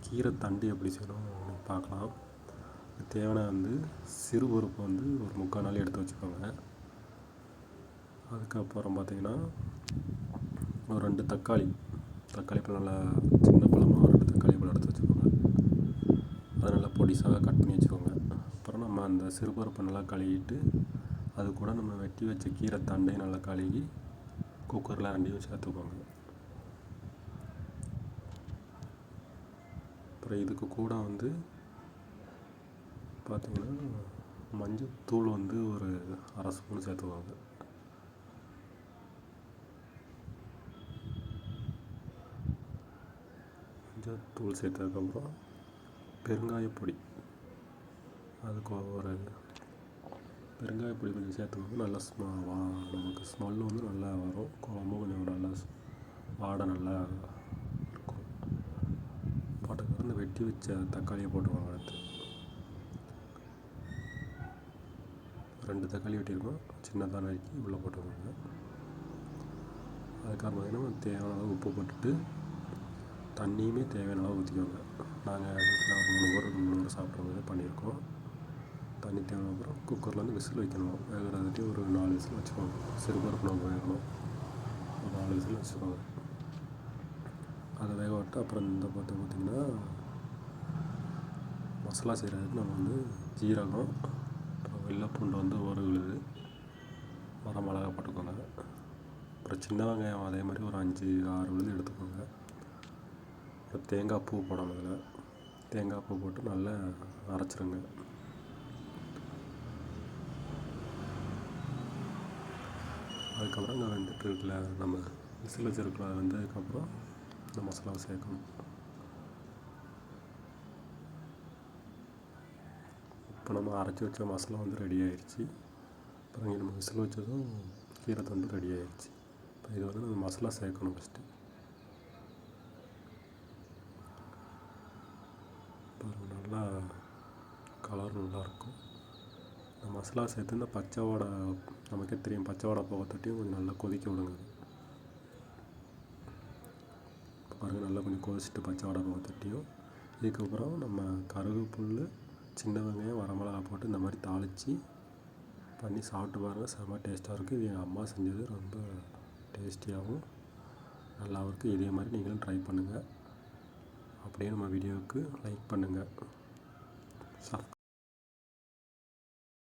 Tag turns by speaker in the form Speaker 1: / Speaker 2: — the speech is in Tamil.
Speaker 1: கீரை தண்டு எப்படி செய்யணும் பார்க்கலாம். தேவையான சிறு பருப்பு ஒரு 3/4 நாள் எடுத்து வச்சுக்கோங்க. அதுக்கப்புறம் பார்த்திங்கன்னா ஒரு 2 தக்காளி பழம், நல்லா சின்ன பழமாக 2 தக்காளி பழம் எடுத்து வச்சுக்கோங்க. அதை நல்லா பொடிசாக கட் பண்ணி வச்சுக்கோங்க. அப்புறம் நம்ம அந்த சிறுபருப்பை நல்லா கழுவிட்டு அது கூட நம்ம வெட்டி வச்ச கீரை தண்டையும் நல்லா கழுவி குக்கரில் 2 சேர்த்துக்கோங்க. அப்புறம் இதுக்கு கூட பார்த்திங்கன்னா மஞ்சத்தூள் ஒரு 1/2 ஸ்பூன் சேர்த்துக்கோங்க. மஞ்சத்தூள் சேர்த்ததுக்கப்புறம் பெருங்காயப்பொடி, அதுக்கு பெருங்காயப்பொடி கொஞ்சம் சேர்த்துக்கோங்க. நல்லா நமக்கு ஸ்மெல்லு நல்லா வரும். குழம்பு கொஞ்சம் நல்லா வாடை நல்லா இருக்கும். போட்டதுக்கப்புறம் வெட்டி வச்ச தக்காளியை போட்டுக்கோங்க. அடுத்து 2 தக்காளி வெட்டியிருக்கோம், சின்னதாக நறுக்கி உள்ளே போட்டுக்கோங்க. அதுக்கப்புறம் பார்த்திங்கன்னா தேவையான அளவு உப்பு போட்டுட்டு தண்ணியுமே தேவையான அளவு ஊற்றிக்கோங்க. நாங்கள் வீட்டில் ஒரு 3 பேர் சாப்பிட்ற மாதிரி பண்ணியிருக்கோம். தண்ணி தேவையான அப்புறம் குக்கரில் விசில் வைக்கணும். வேகிறதுக்கு ஒரு 4 விசில் வச்சுக்கோங்க. சிறுபருப்பு நம்ம வேகணும், ஒரு 4 விசில் வச்சுக்கோங்க. அதை வேக விட்டு அப்புறம் பார்த்திங்கன்னா மசாலா செய்கிறதுக்கு நம்ம ஜீரகம், அப்புறம் வெள்ளைப்பூண்டு ஒரு விழுது, வரமிளகா போட்டுக்கோங்க. அப்புறம் சின்ன வெங்காயம் அதே மாதிரி ஒரு 5-6 விழுது எடுத்துக்கோங்க. அப்புறம் தேங்காய் பூ போடணும். அதில் தேங்காய் பூ போட்டு நல்லா அரைச்சிருங்க. அதுக்கப்புறம் இங்கே வெந்துட்டு இருக்குல்ல, நம்ம விசில் வச்சுருக்கலாம். அது வெந்ததுக்கப்புறம் இந்த மசாலாவை சேர்க்கணும். இப்போ நம்ம அரைச்சி வச்ச மசாலா ரெடி ஆயிடுச்சு. அப்புறம் இங்கே நம்ம விசில் வச்சதும் கீரை தண்டு ரெடி ஆயிடுச்சு. இப்போ இது நம்ம மசாலா சேர்க்கணும். ஃபஸ்ட்டு நல்லா கலர் நல்லாயிருக்கும். இந்த மசாலா சேர்த்து இந்த பச்சை வடை, நமக்கே தெரியும், பச்சை வடை போக தட்டியும் கொஞ்சம் நல்லா கொதிக்க விடுங்க. இப்போ பாருங்கள், நல்லா கொஞ்சம் கொதிச்சுட்டு பச்சை வடை போக தட்டியும். இதுக்கப்புறம் நம்ம கருவேப்பிலை, சின்ன வெங்காயம், வரமிளகா போட்டு இந்த மாதிரி தாளித்து பண்ணி சாப்பிட்டு பாருங்கள். செம்ம டேஸ்ட்டாக இருக்குது. இது எங்கள் அம்மா செஞ்சது, ரொம்ப டேஸ்டியாகவும் நல்லாவும் இருக்குது. இதே மாதிரி நீங்களும் ட்ரை பண்ணுங்கள். அப்படியே நம்ம வீடியோவுக்கு லைக் பண்ணுங்கள்.